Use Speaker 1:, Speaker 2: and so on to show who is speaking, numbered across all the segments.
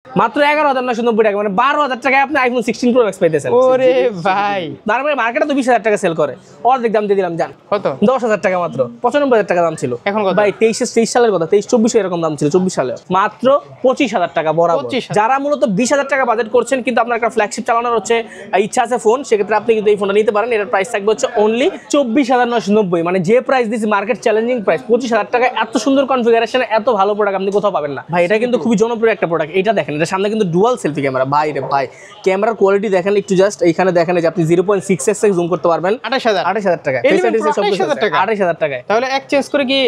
Speaker 1: মাত্র 11,990 টাকা, মানে 12,000 টাকায় আপনি আইফোন 16 প্রো ম্যাক্স পাইতেছেন।
Speaker 2: ওরে ভাই,
Speaker 1: তার মানে মার্কেটে তো 20,000 টাকা সেল করে, অর্ধেক দাম দিয়ে দিলাম। জান
Speaker 2: কত?
Speaker 1: 10,000 টাকা, মাত্র 95,000 টাকা দাম ছিল।
Speaker 2: এখন কত
Speaker 1: ভাই? 23 সালের কথা, 23-24 এরকম দাম ছিল। 24 সালে মাত্র 25,000 টাকা বরাবর। যারা মূলত 20,000 টাকা বাজেট করছেন, কিন্তু আপনার একটা ফ্ল্যাগশিপ চালানোর হচ্ছে ইচ্ছা আছে ফোন, সেক্ষেত্রে আপনি কিন্তু এই ফোনটা নিতে পারেন। এটার প্রাইস থাকবে হচ্ছে অনলি 24,990, মানে যে প্রাইস দিচ্ছি মার্কেট চ্যালেঞ্জিং প্রাইস। 25,000 টাকা এত সুন্দর কনফিগারেশন, এত ভালো প্রোডাক্ট আপনি কোথাও পাবেন না ভাই। এটা কিন্তু খুবই জনপ্রিয় একটা প্রোডাক্ট। এটা দেখেন, এটা সামনে কিন্তু ডুয়াল সেলফি ক্যামেরা। ভাই রে ভাই, ক্যামেরার কোয়ালিটি দেখেন একটু, জাস্ট এইখানে দেখেন যে আপনি 0.6x জুম করতে পারবেন।
Speaker 2: 28,000
Speaker 1: টাকা, 28,000 টাকায়।
Speaker 2: তাহলে এক্সচেঞ্জ করে কি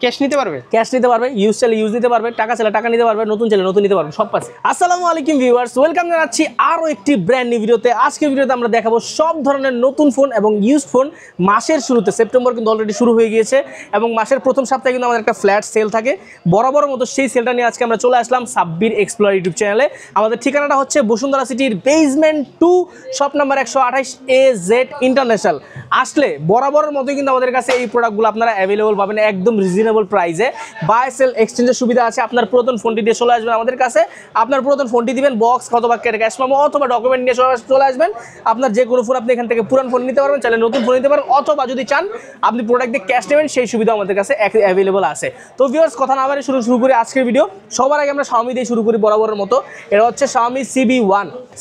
Speaker 2: ক্যাশ নিতে পারবে?
Speaker 1: ক্যাশ নিতে পারবে, ইউজ চাইলে ইউজ নিতে পারবে, টাকা চাইলে টাকা নিতে পারবে, নতুন চাইলে নতুন নিতে পারবে, সব পাচ্ছে। আসসালামু আলাইকুম ভিউয়ার্স, ওয়েলকাম জানাচ্ছি আরো একটি ব্র্যান্ড নিউ ভিডিওতে। আজকের ভিডিওতে আমরা দেখাবো সব ধরনের নতুন ফোন এবং ইউজ ফোন। মাসের শুরুতে, সেপ্টেম্বর কিন্তু অলরেডি শুরু হয়ে গিয়েছে, এবং মাসের প্রথম সপ্তাহে কিন্তু আমাদের একটা ফ্ল্যাট সেল থাকে বরাবর মতো। সেই সেলটা নিয়ে আজকে আমরা চলে আসলাম সাব্বির এক্সপ্লোর ইউটিউব চ্যানেলে। আমাদের ঠিকানাটা হচ্ছে বসুন্ধরা সিটির basement 2, shop number 128AZ international. আসলে বরাবরের মতোই কিন্তু আমাদের কাছে এই প্রোডাক্টগুলো আপনারা অ্যাভেলেবল পাবেন একদম রিজনেবল প্রাইসে। বাই সেল এক্সচেঞ্জের সুবিধা আছে। আপনার পুরাতন ফোনটি দিয়ে চলে আসবেন আমাদের কাছে, আপনার পুরাতন ফোনটি দিবেন, বক্স অথবা ক্যাশ মেমো অথবা ডকুমেন্ট নিয়ে চলে আসবেন। আপনার যে কোনো ফোন আপনি এখান থেকে পুরান ফোন নিতে পারবেন, চাইলে নতুন ফোন নিতে পারেন, অথবা যদি চান আপনি প্রোডাক্ট দিয়ে ক্যাশ নেবেন, সেই সুবিধা আমাদের কাছে অ্যাভেলেবল আছে। তো ভিউয়ার্স, কথা না বাড়িয়ে শুরু করি আজকের ভিডিও। সবার আগে আমরা Xiaomi দিয়ে শুরু করি বরাবরের মতো। এটা হচ্ছে Xiaomi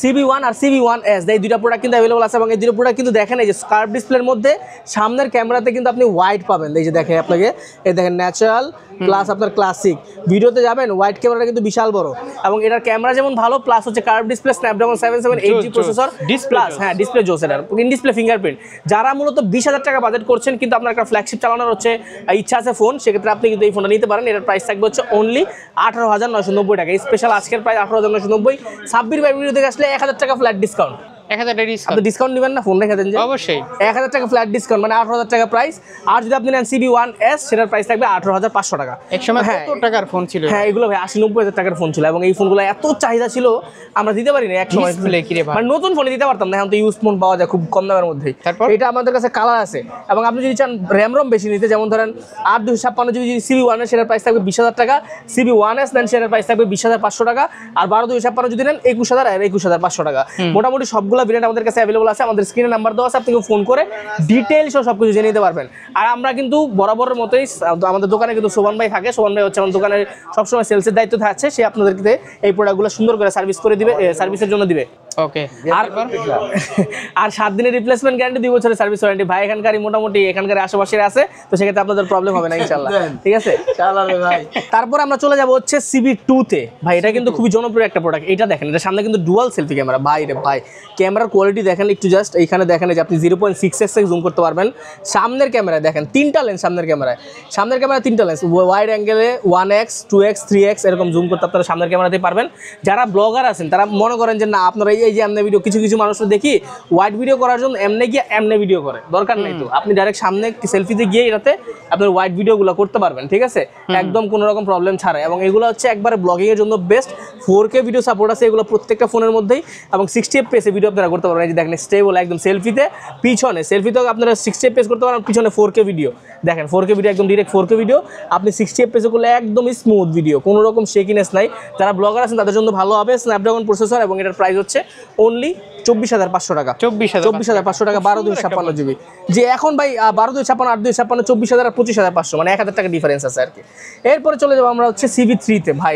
Speaker 1: CB1 আর CB1S, এই দুইটা প্রোডাক্ট কিন্তু অ্যাভেলেবল আছে। এবং এই দুটো প্রোডাক্ট কিন্তু দেখেন, এই যে কার্ভ ডিসপ্লের মধ্যে সামনের ক্যামেরাতে কিন্তু আপনি হোয়াইট পাবেন। এই যে দেখেন আপনাকে, এই দেখেন ন্যাচারাল প্লাস আপনার ক্লাসিক। ভিডিওতে যাবেন, হোয়াইট ক্যামেরাটা কিন্তু বিশাল বড়, এবং এটার ক্যামেরা যেমন ভালো, প্লাস হচ্ছে curve display, Snapdragon 778G processor plus display জোস, এটার ইন ডিসপ্লে ফিঙ্গারপ্রিন্ট। যারা মূলত 20,000 টাকা বাজেট করছেন, কিন্তু আপনার একটা ফ্ল্যাগশিপ চালানোর হচ্ছে ইচ্ছা আছে ফোন, সেক্ষেত্রে আপনি কিন্তু এই ফোনটা নিতে পারেন। এটার প্রাইস থাকবে হচ্ছে অনলি 18,990 টাকা। স্পেশাল আজকের প্রাইস 18,990। সাব্বির ভাই ভিডিও থেকে আসলে 1,000 টাকা ফ্ল্যাট ডিসকাউন্ট।
Speaker 2: 1,000 টাকা
Speaker 1: আপনি ডিসকাউন্ট নেবেন না, ফোন রেখে দেন যে?
Speaker 2: অবশ্যই
Speaker 1: 1,000 টাকা ফ্ল্যাট ডিসকাউন্ট, মানে 18,000 টাকা প্রাইস। আর যদি আপনি নেন CB1S, সেটার প্রাইস থাকবে 18,500 টাকা।
Speaker 2: এক সময় কত টাকার ফোন ছিল?
Speaker 1: হ্যাঁ, এগুলো ভাই 80-90 টাকার ফোন ছিল, এবং এই ফোনগুলো এত চাহিদা ছিল আমরা দিতে পারি না এক সময়। মানে নতুন ফোনে দিতে পারতাম না, এখন তো ইউজ ফোন পাওয়া যায় খুব কম দামের মধ্যেই। এটা আমাদের কাছে কালার আছে, এবং আপনি যদি চান র্যাম রম বেশি নিতে, যেমন ধরেন 8/256 যদি CB1S, সেটার প্রাইস থাকবে 20,000 টাকা। CB1S নেন, সেটার প্রাইস থাকবে 20,500 টাকা। আর 12/256 যদি নেন 21,000 আর 21,500 টাকা। মোটামুটি সবগুলো ভেরিয়েন্ট আমাদের কাছে অ্যাভেলেবল আছে। আমাদের স্ক্রিনে নাম্বার দেওয়া আছে, আপনি ফোন করে ডিটেইলস সব কিছু জেনে নিতে পারবেন। আর আমরা কিন্তু বরাবরের মতোই আমাদের দোকানে কিন্তু সোবান ভাই থাকে। সোবান ভাই হচ্ছে আমাদের দোকানে সবসময় সেলসের দায়িত্ব থাকছে, সে আপনাদেরকে এই প্রোডাক্টগুলো সুন্দর করে সার্ভিস করে দিবে, সার্ভিসের জন্য দিবে।
Speaker 2: ওকে।
Speaker 1: আর 7 দিনের রিপ্লেসমেন্ট গ্যারান্টি, 2 বছরের সার্ভিস ওয়ারেন্টি। ভাই এখানকারই মোটামুটি এখানকার আশেপাশে আছে, তো সেক্ষেত্রে আপনাদের প্রবলেম হবে না ইনশাআল্লাহ, ঠিক আছে? ভাই তারপর আমরা চলে যাব হচ্ছে CB2 তে। ভাই এটা কিন্তু খুবই জনপ্রিয় একটা প্রোডাক্ট। এটা দেখেন, এটা সামনে কিন্তু ডুয়াল সেলফি ক্যামেরা। ভাই রে ভাই, ক্যামেরার কোয়ালিটি দেখেন একটু, জাস্ট এইখানে দেখেন যে আপনি 0.6x জুম করতে পারবেন। সামনের ক্যামেরায় দেখেন 3টা লেন্স, সামনের ক্যামেরায় 3টা লেন্স, ওয়াইড অ্যাঙ্গেলে 1x 2x 3x এরকম জুম করতে আপনারা সামনের ক্যামেরাতেই পারবেন। যারা ব্লগার আছেন, তারা মনে করেন যে না, আপনারা এই যে এমনি ভিডিও, কিছু মানুষ দেখি ওয়াইড ভিডিও করার জন্য এমনি গিয়ে এমনি ভিডিও করে, দরকার নেই তো। আপনি ডাইরেক্ট সামনে সেলফিতে গিয়ে এটাতে আপনার ওয়াইড ভিডিওগুলো করতে পারবেন, ঠিক আছে? একদম কোনো রকম প্রবলেম ছাড়া। এবং এগুলো হচ্ছে একবারে ব্লগিং এর জন্য বেস্ট। 4K ভিডিও সাপোর্ট আছে এগুলো প্রত্যেকটা ফোনের মধ্যেই, এবং 60 FPS ভিডিও আপনারা করতে পারবেন। এই যে দেখেন স্টেবল একদম সেলফিতে, পিছনে সেলফিতেও আপনারা 60 FPS করতে পারেন, পিছনে 4K ভিডিও দেখেন, 4K ভিডিও একদম ডিরেক্ট 4K ভিডিও। আপনি 60 FPS করলে একদম স্মুথ ভিডিও, কোনো রকম শেকিনেস নাই। যারা ব্লগার আছেন তাদের জন্য ভালো হবে। স্ন্যাপড্রাগন প্রসেসর, এবং এটার প্রাইস হচ্ছে অনলি 24,500 টাকা। 24,500 টাকা, 12/256 GB। যে এখন ভাই 12/256, 8/256, 24,000 আর 25,500, মানে 1,000 টাকা ডিফারেন্স আছে আর কি। এরপরে চলে যাবো আমরা হচ্ছে CB3 তে। ভাই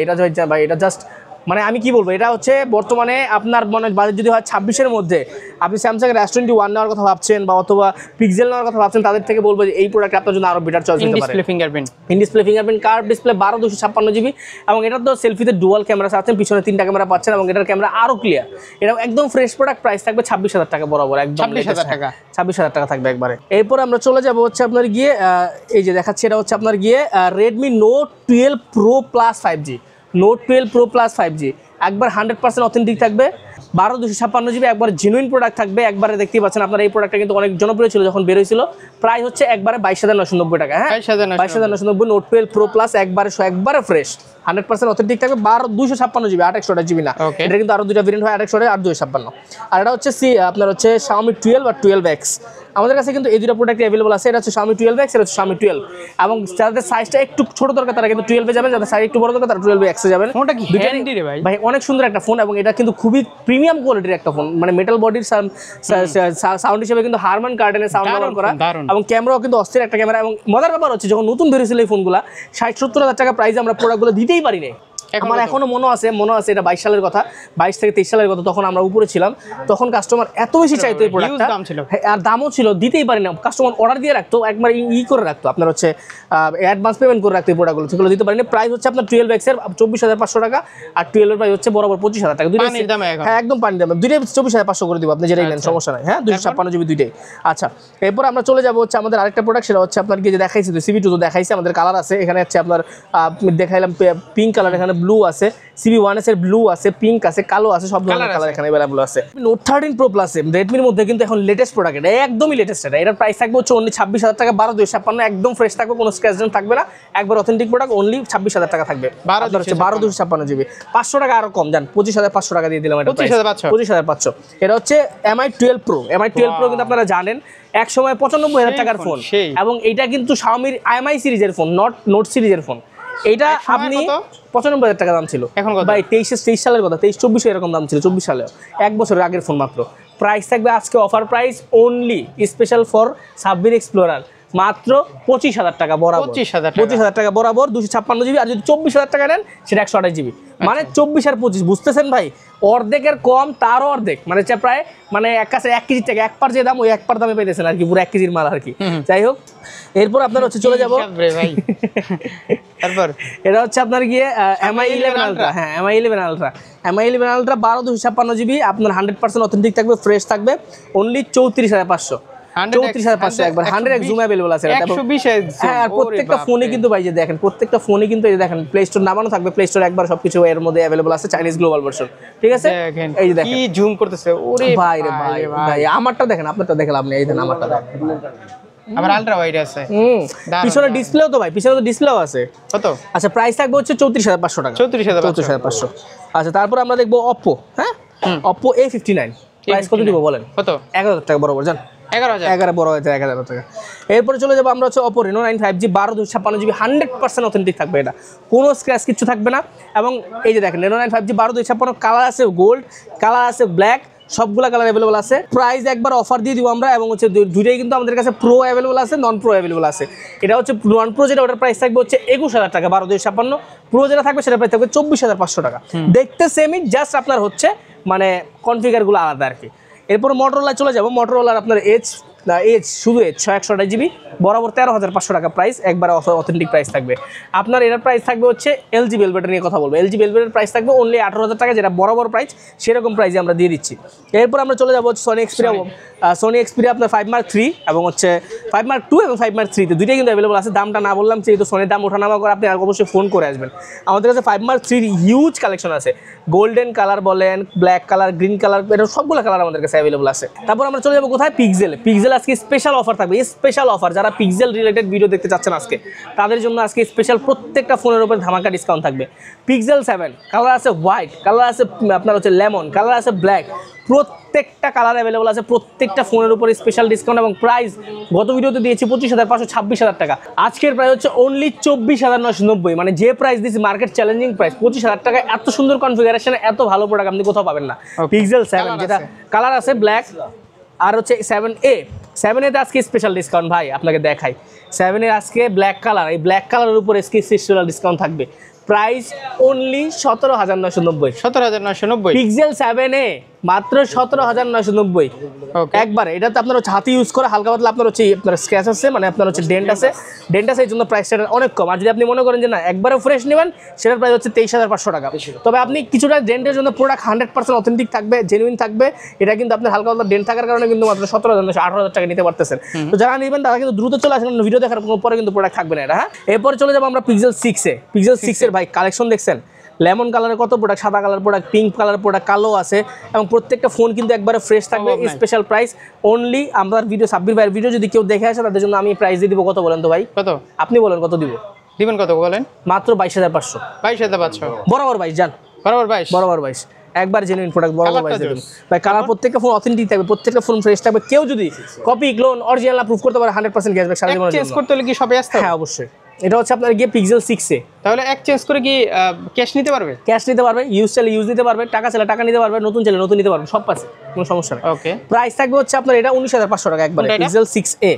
Speaker 1: এটা জাস্ট মানে আমি কি বলবো, এটা হচ্ছে বর্তমানে আপনার মনে বাজেট যদি হয় 26-এর মধ্যে, আপনি স্যামসাং S21 নেওয়ার কথা ভাবছেন বা অথবা পিক্সেল নেওয়ার কথা ভাবছেন, তাদের থেকে বলবো যে এই প্রোডাক্ট আপনার জন্য আরো বেটার চয়েস হতে পারে। In display fingerprint, curve display, 12/256 GB, এবং এটার তো সেলফিতে ডুয়াল ক্যামেরা আছে, পিছনে 3টা ক্যামেরা পাচ্ছেন, এবং এটার ক্যামেরা আরো ক্লিয়ার। এটা একদম ফ্রেশ প্রোডাক্ট। প্রাইস থাকবে 26,000 টাকা বরাবর, একদম 26,000 টাকা থাকবে একবারে। এরপর আমরা চলে যাব হচ্ছে আপনার গিয়ে, এই যে দেখাচ্ছি, এটা হচ্ছে আপনার গিয়ে Redmi Note 12 Pro Plus 5G, Note 12 Pro Plus 5G একবার 100% অথেন্টিক থাকবে, 12/256 GB, একবার জেনুইন প্রোডাক্ট থাকবে। একবারে দেখতেই পাচ্ছেন আপনারা, এই প্রোডাক্টটা কিন্তু অনেক জনপ্রিয় ছিল যখন বের হয়েছিল। প্রাইস হচ্ছে একবারে 22,990 টাকা। হ্যাঁ
Speaker 2: 22,990
Speaker 1: নোট 12 প্রো প্লাস একবারে ফ্রেশ 100% অথেন্টিক থাকবে। 256 জিবি 8 না, এটা কিন্তু আরো দুইটা ভেরিয়েন্ট হয় 8 আর 256। আর এটা হচ্ছে আপনার হচ্ছে Xiaomi 12 আর 12X। আমাদের কাছে কিন্তু এই দুটো প্রোডাক্ট अवेलेबल আছে। এটা হচ্ছে Xiaomi 12X, এটা হচ্ছে Xiaomi 12। এবং যাদের সাইজটা একটু ছোট দরকার তারা কিন্তু 12 এ যাবেন, যাদের সাইজ একটু বড় দরকার তারা 12X এ যাবেন।
Speaker 2: ফোনটা কি হ্যান্ডি রে ভাই?
Speaker 1: ভাই অনেক সুন্দর একটা ফোন এবং এটা কিন্তু খুবই প্রিমিয়াম কোয়ালিটির একটা ফোন, মানে মেটাল বডির সাউন্ড হিসেবে কিন্তু হারমান কার্ডেনের সাউন্ড ব্যবহার করা, এবং ক্যামেরাও কিন্তু অস্থির একটা ক্যামেরা। এবং মজার ব্যাপার হচ্ছে যখন নতুন বেরিয়েছিল এই ফোনগুলো 60-70 হাজার টাকা প্রাইসে আমরা প্রোডাক্টগুলো দিতেই পারি না। আমার এখনো মনে আছে এটা 22 সালের কথা, 22 থেকে 23 সালের কথা। তখন আমরা উপরে ছিলাম, তখন কাস্টমার এত বেশি চাইতো এই প্রোডাক্টটা, আর দামও ছিল, দিতেই পারি না। কাস্টমার অর্ডার দিয়ে রাখতো, একবার করে রাখতো, আপনার হচ্ছে অ্যাডভান্স পেমেন্ট করে রাখতো এই প্রোডাক্টগুলো, সেগুলো দিতে পারি না। প্রাইস হচ্ছে আপনার 12X এর 24,500 টাকা, আর 12 এর প্রাইস হচ্ছে বরাবর 25,000 টাকা। দুইটাই হ্যাঁ একদম পানি দামে, দুইটাই 24,500 করে দিব আপনি যেটাই নেন, সমস্যা নাই। হ্যাঁ 256 জিবি দুইটাই। আচ্ছা, এরপর আমরা চলে যাবো হচ্ছে আমাদের আরেকটা প্রোডাক্ট, সেটা হচ্ছে আপনার কি যে দেখাইছি CB2 তো দেখাইছি, আমাদের কালার আছে এখানে হচ্ছে আপনার দেখাইলাম পিঙ্ক কালার, এখানে ব্লু আছে, CB1S এর ব্লু আছে, পিঙ্ক আছে, কালো আছে, সব ধরনের কালার এখানে अवेलेबल আছে। নোট 13 প্রো প্লাস রেডমির মধ্যে কিন্তু এখন লেটেস্ট প্রোডাক্ট, এটা একদমই লেটেস্ট। এটার প্রাইস থাকবে হচ্ছে অনলি 26,000 টাকা, 12,256, একদম ফ্রেশ থাকবে, কোনো স্ক্র্যাচ থাকবে না, একবার অথেন্টিক প্রোডাক্ট। অনলি 26,000 টাকা থাকবে, 12,256 জিবি, 500 টাকা আরো কম, জান 25,500 টাকা দিয়ে দিলাম। এটা 25,500। এটা হচ্ছে MI 12 Pro। MI 12 Pro কিন্তু আপনারা জানেন এক সময় 95,000 টাকার ফোন, এবং এটা কিন্তু Xiaomi MI সিরিজের ফোন, নোট সিরিজের ফোন। এইটা আপনি 95,000 টাকা দাম ছিল, এখন ভাই 23 সালের কথা, 23-24 এরকম দাম ছিল, 24 সালে, এক বছরের আগের ফোন মাত্র। প্রাইস থাকবে আজকে offer price only special for Sabbir explorer, মাত্র 25,000 টাকা বরাবর, 25,000 টাকা বরাবর, 256 জিবি। আর যদি 24,000 টাকা নেন সেটা 128 জিবি, মানে 24 আর 25, বুঝতেছেন ভাই? অর্ধেকের কম, তারও অর্ধেক, মানে প্রায় মানে এক কাছে 1 কেজির টাকা, এক পার যে দাম ওই এক পার দামে পাইতেছেন আর কি, পুরো 1 কেজির মাল আর কি। যাই হোক, এরপর আপনার হচ্ছে চলে যাবো তারপর এটা হচ্ছে আপনার গিয়ে MI 11 আলট্রা। হ্যাঁ MI 11 ultra, MI 11 ultra 12,256 GB, আপনার 100% অথেন্টিক থাকবে, ফ্রেশ থাকবে, অনলি 34,500। 34,500 একবার 100x জুম अवेलेबल আছে,
Speaker 2: 120x।
Speaker 1: হ্যাঁ, আর প্রত্যেকটা ফোনে কিন্তু ভাই যে দেখেন, প্রত্যেকটা ফোনে কিন্তু এই যে দেখেন প্লে স্টোর নামানো থাকবে, প্লে স্টোর একবার সবকিছু এর মধ্যে अवेलेबल আছে, চাইনিজ গ্লোবাল ভার্সন, ঠিক আছে? এই যে দেখেন
Speaker 2: কি জুম করতেছে, ওরে
Speaker 1: ভাই রে ভাই, আমারটা দেখেন, আপনারটা দেখেন আপনি, এই দেন আমারটা দেখেন,
Speaker 2: আবার আলট্রা ওয়াইড আছে।
Speaker 1: পিছনে ডিসপ্লেও তো ভাই, পিছনে তো ডিসপ্লেও আছে। কত? আচ্ছা, প্রাইস থাকবে হচ্ছে 34,500 টাকা, 34,500। আচ্ছা, তারপর আমরা দেখবো Oppo। হ্যাঁ Oppo A59, প্রাইস কত দিব বলেন? কত? 11,000 টাকা বরাবর, জান 11 বড় হয়েছে 11,000 টাকা। এরপরে চলে যাবো আমরা হচ্ছে Oppo Reno 9 5G, 12,256 GB, 100% authentic থাকবে, এটা কোনো স্ক্র্যাচ কিছু থাকবে না। এবং এই যে দেখেন Reno 9 5G 12,256, কালার আছে গোল্ড, কালার আছে ব্ল্যাক, সবগুলা কালার अवेलेबल আছে। প্রাইস একবার অফার দিয়ে দিব আমরা, এবং হচ্ছে দুইটাই কিন্তু আমাদের কাছে প্রো अवेलेबल আছে, নন প্রো अवेलेबल আছে। এটা হচ্ছে নন প্রো, যেটা ওটার প্রাইস থাকবে হচ্ছে 21,000 টাকা, 12,256। প্রো যেটা থাকবে সেটা প্রাইস থাকবে 24,500 টাকা। দেখতে সেমই, জাস্ট আপনার হচ্ছে মানে কনফিগারগুলো আলাদা আর কি। এরপর মোটরোলা চলে যাবো। মোটরোলার আপনার এজ শুধু 128 জিবি, বরাবর 13,500 টাকা প্রাইস, একবার অথেন্টিক প্রাইস থাকবে। আপনার এটার প্রাইস থাকবে হচ্ছে LG ভেলভেট নিয়ে কথা বলবো। LG ভেলভেটের প্রাইস থাকবে অনলি 18,000 টাকা, যেটা বরাবর প্রাইস, সেরকম প্রাইসে আমরা দিয়ে দিচ্ছি। এরপর আমরা চলে যাবো হচ্ছে সোনি এক্সপিরিয়া আপনার 5 Mark 3, এবং হচ্ছে 5 Mark 2 এবং 5 Mark 3 তে দুইটাই কিন্তু অ্যাভেলেবল আছে। দামটা না বললাম, যেহেতু সোনির দাম ওঠানামা করে, আপনি অবশ্যই ফোন করে আসবেন। আমাদের কাছে 5 Mark 3 হিউজ কালেকশন আছে, গোল্ডেন কালার বলেন, ব্ল্যাক কালার, গ্রিন কালার, এটা সবগুলো কালার আমাদের কাছে অ্যাভেলেবল আছে। তারপর আমরা চলে যাবো কোথায়? পিক্সেল আজকে স্পেশাল অফার থাকবে, স্পেশাল অফার। যারা পিক্সেল রিলেটেড ভিডিও দেখতে চাচ্ছেন আজকে, তাদের জন্য আজকে স্পেশাল প্রত্যেকটা ফোনের উপর ধামাকা ডিসকাউন্ট থাকবে। পিক্সেল 7 কালার আছে, হোয়াইট কালার আছে, আপনার হচ্ছে লেমন কালার আছে, ব্ল্যাক, প্রত্যেকটা কালার অ্যাভেলেবল আছে, প্রত্যেকটা ফোনের উপরে স্পেশাল ডিসকাউন্ট। এবং প্রাইস গত ভিডিওতে দিয়েছি 25,500, 26,000 টাকা, আজকের প্রাইস হচ্ছে অনলি 24,990, মানে যে প্রাইস দিয়েছি মার্কেট চ্যালেঞ্জিং প্রাইস, 25,000 টাকা। এত সুন্দর কনফিগারেশন, এত ভালো প্রোডাক্ট আপনি কোথাও পাবেন না। পিক্সেল 7 যেটা কালার আছে ব্ল্যাক, আর হচ্ছে 7A তে আজকে স্পেশাল ডিসকাউন্ট ভাই, আপনাকে দেখাই। 7A আজকে ব্ল্যাক কালার, এই ব্ল্যাক কালারের উপরে স্পেশাল ডিসকাউন্ট থাকবে, প্রাইস অনলি 17,990।
Speaker 2: 17,990
Speaker 1: পিক্সেল 7A মাত্র 17,990 একবারে। এটা তো আপনার হচ্ছে হাতে ইউজ করে হালকা পাতলা, আপনার হচ্ছে আপনার স্ক্র্যাচ আছে, মানে আপনার হচ্ছে ডেন্ট আছে, এই জন্য প্রাইসটা অনেক কম। আর যদি আপনি মনে করেন যে না একবারে ফ্রেশ নেবেন, সেটার প্রাইস হচ্ছে 23,500 টাকা। তবে আপনি কিছুটা ডেন্টের জন্য প্রোডাক্ট 100% অথেন্টিক থাকবে, জেনুইন থাকবে, এটা কিন্তু আপনার হালকা পাতলা ডেন্ট থাকার কারণে কিন্তু মাত্র 17,000 18,000 টাকা নিতে পারতেছেন। তো যারা নেবেন তারা কিন্তু দ্রুত চলে আসেন, ভিডিও দেখার পরে কিন্তু প্রোডাক্ট থাকবে না এটা। হ্যাঁ, এরপরে চলে যাবো আমরা পিক্সেল 6 এ। পিক্সেল 6 এর ভাই কালেকশন দেখছেন, লেমন কালারের কত প্রোডাক্ট, সাদা colour product, pink colour product, কালো আছে এবং প্রত্যেকটা ফোন কিন্তু একবারে ফ্রেশ থাকবে। স্পেশাল প্রাইস অনলি আমার ভিডিও, সাব্বির ভাইয়ের ভিডিও যদি কেউ দেখে আসে তাদের জন্য আমি প্রাইস দিয়ে দিব কত বলেন তো ভাই?
Speaker 2: কত
Speaker 1: আপনি বলেন কত দিব?
Speaker 2: দিবেন কত বলেন?
Speaker 1: মাত্র 22,500।
Speaker 2: 22,500
Speaker 1: বরাবর 22 যান,
Speaker 2: বরাবর 22।
Speaker 1: বরাবর 22 একবার জেনুইন প্রোডাক্ট, বরাবর
Speaker 2: কালারটা
Speaker 1: 22 দেবেন
Speaker 2: জোস।
Speaker 1: ভাই। কালার প্রত্যেকটা ফোন অথেন্টিক থাকবে, প্রত্যেকটা ফোন ফ্রেশ থাকবে। কেউ যদি কপি, ক্লোন, অরিজিনাল প্রুফ করতে পারে 100% ক্যাশব্যাক সারা জীবনের
Speaker 2: চেঞ্জ
Speaker 1: জন্য।
Speaker 2: করতে হলে কি সবে আসতে হবে?
Speaker 1: হ্যাঁ অবশ্যই। এটা হচ্ছে আপনার গিয়ে পিক্সেল 6 এ
Speaker 2: তাহলে এক্সচেঞ্জ করে কি ক্যাশ নিতে পারবে?
Speaker 1: ক্যাশ নিতে পারবে, ইউজ চাইলে ইউজ নিতে পারবে, টাকা চাইলে টাকা নিতে পারবে, নতুন চাইলে নতুন নিতে পারবে, সব পাচ্ছে, কোনো সমস্যা নেই।
Speaker 2: ওকে,
Speaker 1: প্রাইস থাকবে হচ্ছে আপনার এটা 19,500 টাকা একবারে,
Speaker 2: কোনটা এটা?
Speaker 1: পিক্সেল 6a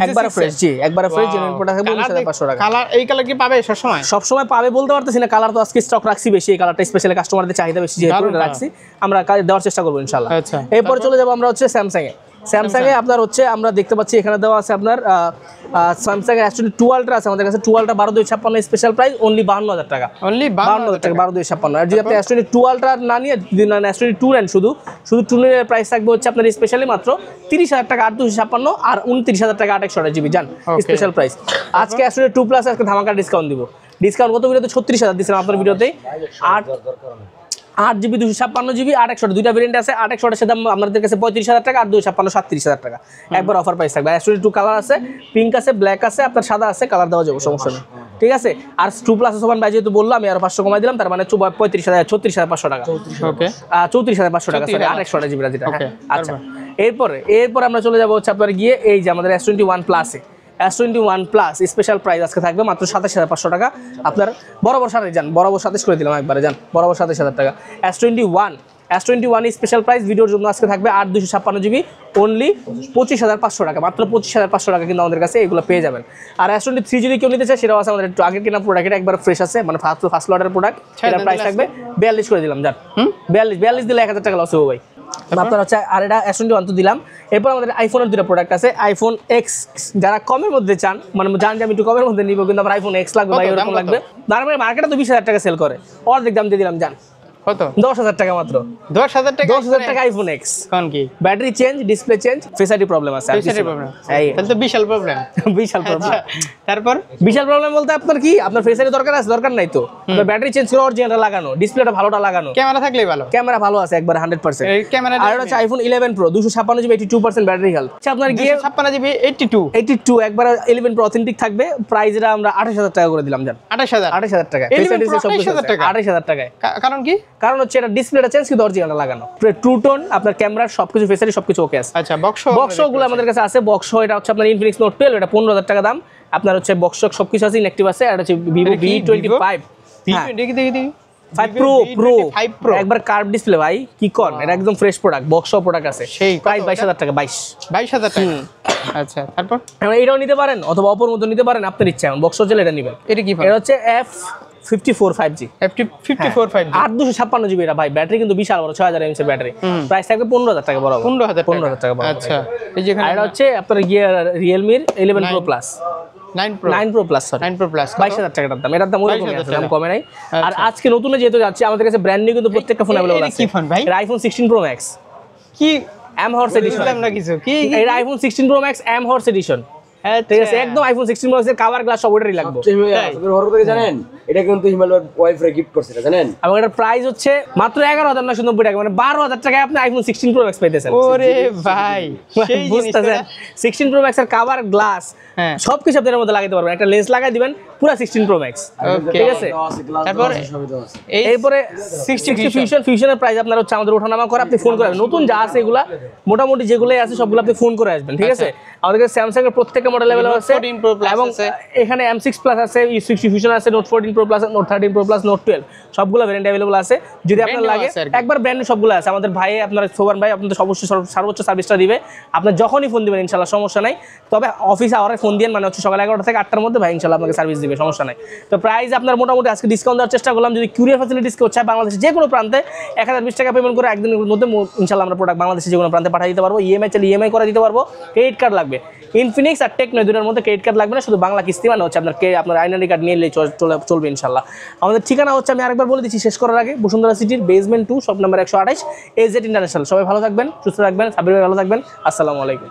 Speaker 1: একবারে
Speaker 2: 6A?
Speaker 1: ফ্রেশ। জি, একবারে ফ্রেশ জেনুইন প্রোডাক্ট থাকবে 19,500 টাকা।
Speaker 2: কালার এই কালার কি পাবে সব সময়?
Speaker 1: সব সময় পাবে বলতে পারতেছি না, কালার তো আজকে স্টক রাখছি বেশি, এই কালারটা স্পেশালি কাস্টমারদের চাহিদা বেশি যেহেতু
Speaker 2: দারুণ
Speaker 1: রাখছি, আমরা দেওয়ার চেষ্টা করবো ইনশাআল্লাহ।
Speaker 2: আচ্ছা,
Speaker 1: এরপরে চলে যাবো আমরা হচ্ছে স্যামসাং এ। স্যামসাং এ আপনার হচ্ছে আমরা দেখতে পাচ্ছি এখানে দেওয়া আছে আপনার স্যামসাং এর S22 আলট্রা আছে আমাদের কাছে। 2 আলট্রা 12,256 স্পেশাল প্রাইস অনলি 52,000 টাকা।
Speaker 2: অনলি
Speaker 1: 52,000 টাকা, 12,256। আর যদি আপনি S22 আলট্রা না নিয়ে যদি না S22 নেন, শুধু 2 এর প্রাইস থাকবে হচ্ছে আপনার স্পেশালি মাত্র 30,000 টাকা 8,256 আর 29,000 টাকা 8 জিবি যান স্পেশাল প্রাইস। আজকে S22 প্লাস আজকে ধামাকা ডিসকাউন্ট দিব। ডিসকাউন্ট কত ভিডিওতে 36,000 দিয়েছিলাম আপনার ভিডিওতে। 8 জিবি 256 জিবি 8/100 দুইটা ভেরিয়েন্ট আছে। 8/100 এর দাম আমাদের কাছে 35,000 টাকা আর 256 37,000 টাকা একবার অফার প্রাইস থাকবে। S22 কালার আছে, পিঙ্ক আছে, ব্ল্যাক আছে, আপনার সাদা আছে, কালার দেওয়া যাবে, সমস্যা নেই, ঠিক আছে। আর 2 প্লাস সোবান ভাই যেহেতু বললাম আমি আর 500 কমাই দিলাম, তার মানে 36,500 টাকা।
Speaker 2: ওকে,
Speaker 1: 34,500 টাকা, সরি 8/100 জিবি যেটা।
Speaker 2: Okay,
Speaker 1: আচ্ছা, এরপর আমরা চলে যাবো হচ্ছে আপনার গিয়ে এই যে আমাদের S21 প্লাসে। S21 প্লাস স্পেশাল প্রাইস আজকে থাকবে মাত্র 27,500 টাকা। আপনার বরাবর 27 যান, বরাবর 27 করে দিলাম একবারে যান, বরাবর 27,000 টাকা। S21 স্পেশাল প্রাইস ভিডিওর জন্য আজকে থাকবে 8/256 জিবি অনলি 25,500 টাকা, মাত্র 25,500 টাকা কিন্তু আমাদের কাছে এগুলো পেয়ে যাবেন। আর S23 যদি কেউ নিতে চায় সেটাও আছে আমাদের, একটু আগের কেনা প্রোডাক্ট, এটা একবার ফ্রেশ আছে, মানে ফার্স্ট লটের প্রোডাক্ট। এটা প্রাইস থাকবে 42 করে দিলাম যান। 42 দিলে 1,000 টাকা লস হবে ভাই। আপনার হচ্ছে আর এটা S21 তো দিলাম। এরপর আমাদের আইফোনের দুটো প্রোডাক্ট আছে, আইফোন এক্স। যারা কমের মধ্যে চান, মানে জান যে আমি একটু কমের মধ্যে নিব কিন্তু আমার আইফোন এক্স লাগবে ভাই, এরকম লাগবে, তার মানে মার্কেটে তো 20,000 টাকা সেল করে, অর্ধেক দাম দিয়ে দিলাম যান।
Speaker 2: কত?
Speaker 1: 10,000 টাকা মাত্র।
Speaker 2: 10,000 টাকা?
Speaker 1: 10,000 টাকা আইফোন এক্স।
Speaker 2: কোন কি?
Speaker 1: Battery change, display change, face ID problem আছে।
Speaker 2: Face problem?
Speaker 1: এই
Speaker 2: তাহলে তো বিশাল প্রবলেম।
Speaker 1: বিশাল প্রবলেম।
Speaker 2: তারপর
Speaker 1: বিশাল প্রবলেম বলতে আপনার কি, আপনার ফেস আইডি দরকার আছে? দরকার নাই তো, ব্যাটারি চেঞ্জ করে অরিজিনাল লাগানো, ডিসপ্লেটা ভালোটা লাগানো,
Speaker 2: ক্যামেরা থাকলেই ভালো।
Speaker 1: ক্যামেরা ভালো আছে একবার 100%।
Speaker 2: এই ক্যামেরা
Speaker 1: আর এটা হচ্ছে iPhone 11 pro 256 GB 82% battery health. আচ্ছা, আপনার গিয়ে
Speaker 2: 56 জিবি 82
Speaker 1: একবার 11 প্রো অথেন্টিক থাকবে। প্রাইস এটা আমরা 28,000 টাকা করে দিলাম জান।
Speaker 2: 28,000
Speaker 1: টাকা।
Speaker 2: 28,000 টাকা?
Speaker 1: 28,000 টাকায়।
Speaker 2: কারণ কি?
Speaker 1: কারণ হচ্ছে এটা ডিসপ্লেটা চেঞ্জ কিন্তু অরিজিনাল লাগানো, ট্রু টোন, আপনার ক্যামেরা সবকিছু, ফেসারি সবকিছু ওকে আছে।
Speaker 2: আচ্ছা,
Speaker 1: বক্সগুলো আমাদের কাছে আছে। বক্স এটা হচ্ছে আপনার ইনফিনিক্স নোট 12, এটা 15,000 টাকা দাম। আপনার হচ্ছে বক্স সবকিছু আছে, ইনঅ্যাক্টিভ আছে। আর হচ্ছে ভিভো V25
Speaker 2: দেখি
Speaker 1: 5 প্রো একবার কার্ভ ডিসপ্লে ভাই, কি কোন, এটা একদম ফ্রেশ প্রোডাক্ট, বক্স প্রোডাক্ট আছে।
Speaker 2: সেই
Speaker 1: প্রাইস 22,000 টাকা।
Speaker 2: 22,000 টাকা। আচ্ছা, তারপর
Speaker 1: এখন এটাও নিতে পারেন অথবা অপর মতো নিতে পারেন, আপনার ইচ্ছা। এখন বক্স হচ্ছে এটা নেবেন।
Speaker 2: এটা কি?
Speaker 1: এটা হচ্ছে F54 5G
Speaker 2: 54 5G
Speaker 1: 8/256 জিবি। এটা ভাই ব্যাটারি কিন্তু বিশাল বড়, 6,000 mAh এর ব্যাটারি। প্রাইস থাকবে 15,000 টাকা বরাবর। 15,000 টাকা বরাবর।
Speaker 2: আচ্ছা, এই যে
Speaker 1: আর এটা হচ্ছে আপনার গিয়ে Realme 11 Pro Plus
Speaker 2: 9 Pro
Speaker 1: Plus sorry
Speaker 2: 9 Pro Plus
Speaker 1: 22,000 টাকার দাম। এটার দাম ওরকমই আছে, দাম কমে নাই। আর
Speaker 2: আচ্ছা।
Speaker 1: আজকে নতুনে যেহেতু যাচ্ছে আমাদের কাছে ব্র্যান্ড নিউ কিন্তু প্রত্যেকটা ফোন अवेलेबल আছে।
Speaker 2: কি ফোন ভাই?
Speaker 1: এটা iPhone 16 Pro Max
Speaker 2: কি
Speaker 1: Amhorse এডিশন
Speaker 2: না কিছু কি?
Speaker 1: এটা iPhone 16 Pro Max Amhorse edition. হ্যাঁ ঠিক আছে, একদম আইফোন 16 Pro Max এর কভার গ্লাস সব ওটারই লাগবে।
Speaker 3: জানেন এটা কিন্তু হিমালয়ের ওয়াইফরে গিফট করছে, জানেন?
Speaker 1: এবং এটার প্রাইস হচ্ছে মাত্র 11,990 টাকা, মানে 12,000 টাকায় আপনি আইফোন 16 Pro Max পাইতেছেন।
Speaker 2: ওরে ভাই, সেই
Speaker 1: বুঝতেছেন? 16 Pro Max এর কভার গ্লাস সবকিছু আপনাদের মধ্যে লাগাইতে পারবেন, একটা লেন্স লাগাই দিবেন পুরো 16 Pro Max।
Speaker 2: ওকে,
Speaker 1: ঠিক আছে।
Speaker 2: তারপর
Speaker 1: এরপরে 60 ফিউশনের প্রাইস আপনার হচ্ছে আমাদের ওঠানামা করে, আপনি ফোন করে নতুন যা আছে এগুলা মোটামুটি যেগুলোই আছে সবগুলো আপনি ফোন করে আসবেন, ঠিক আছে। আমাদের কাছে স্যামসাং এর প্রত্যেকটা মডেল अवेलेबल আছে
Speaker 2: 14 Pro Plus
Speaker 1: এবং
Speaker 2: আছে,
Speaker 1: এখানে M6 Plus আছে, E60 ফিউশন আছে, Note 14 Pro Plus, Note 13 Pro Plus, Note 12 সবগুলো ভেরিয়েন্ট अवेलेबल আছে। যদি আপনার লাগে একবার ব্র্যান্ড সবগুলো আছে। আমাদের ভাই আপনার সোবান ভাই আপনাদের অবশ্যই সর্বোচ্চ সার্ভিসটা দিবে। আপনার যখনই ফোন দিবেন ইনশাআল্লাহ সমস্যা নাই, তবে অফিস আওয়ারে ফোন দিবেন, মানে হচ্ছে সকাল 11টা থেকে 8টার মধ্যে ভাই ইনশাআল্লাহ আপনাকে সার্ভিস দিবে, সমস্যা নাই। তো প্রাইস আপনার মোটামুটি আজকে ডিসকাউন্ট দেওয়ার চেষ্টা করলাম। যদি কুরিয়ার ফ্যাসিলিটিস কেউ চায় বাংলাদেশের যে কোনো প্রান্তে 1020 টাকা পেমেন্ট করে একদিনের মধ্যে ইনশাআল্লাহ আমরা প্রোডাক্ট বাংলাদেশের যে কোনো প্রান্তে পাঠিয়ে দিতে পারবো। ইএমআই চাইলে ইএমআই করে দিতে পারবো। ক্রেডিট কার্ড লাগবে, ইনফিনিক্স আর টেকনো দুটোর মধ্যে ক্রেডিট কার্ড লাগবে না, শুধু বাংলা কিস্তি, মানে হচ্ছে আপনার আইডেন্টি কার্ড নিয়ে চলবে ইনশাআল্লাহ। আমাদের ঠিকানা হচ্ছে আমি আরেকবার বলে দিচ্ছি শেষ করার আগে, বসুন্ধরা সিটির basement 2 shop number 128 AZ international. সবাই ভালো থাকবেন, সুস্থ থাকবেন, সাবির ভাই ভালো থাকবেন। আসসালামু আলাইকুম।